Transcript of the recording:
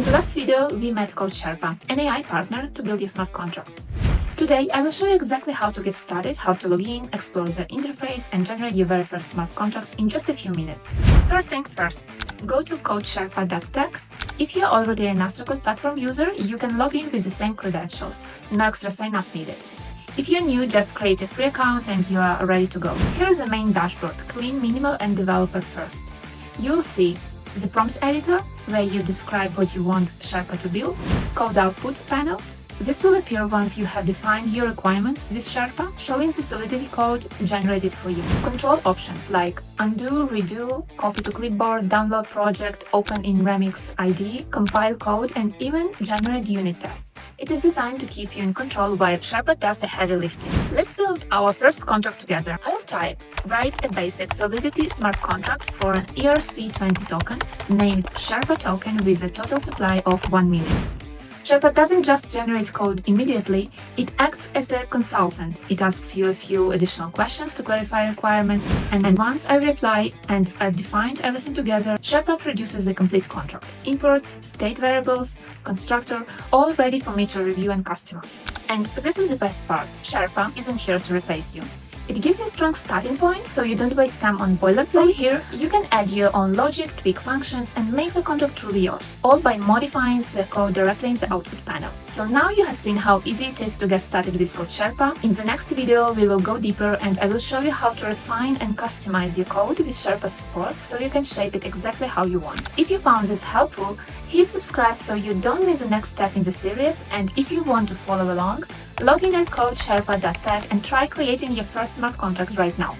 In the last video, we met Kode Sherpa, an AI partner to build your smart contracts. Today, I will show you exactly how to get started, how to log in, explore their interface, and generate your very first smart contracts in just a few minutes. First thing first, go to kodesherpa.tech. If you're already an Mastercode platform user, you can log in with the same credentials. No extra sign-up needed. If you're new, just create a free account and you are ready to go. Here is the main dashboard, clean, minimal, and developer first. You'll see the prompt editor, where you describe what you want Sherpa to build, code output panel. This will appear once you have defined your requirements with Sherpa, showing the Solidity code generated for you. Control options like undo, redo, copy to clipboard, download project, open in Remix IDE, compile code, and even generate unit tests. It is designed to keep you in control while Sherpa does the heavy lifting. Let's build our first contract together. I'll type, write a basic Solidity smart contract for an ERC20 token named Sherpa token with a total supply of 1 million. Sherpa doesn't just generate code immediately, it acts as a consultant. It asks you a few additional questions to clarify requirements, and once I reply and I've defined everything together, Sherpa produces a complete contract. Imports, state variables, constructor, all ready for me to review and customize. And this is the best part, Sherpa isn't here to replace you. It gives you a strong starting point, so you don't waste time on boilerplate. From here, you can add your own logic, tweak functions, and make the contract truly yours, all by modifying the code directly in the output panel. So now you have seen how easy it is to get started with Kode Sherpa. In the next video, we will go deeper and I will show you how to refine and customize your code with Sherpa support so you can shape it exactly how you want. If you found this helpful, hit subscribe so you don't miss the next step in the series, and if you want to follow along, log in at kodesherpa.tech and try creating your first smart contract right now.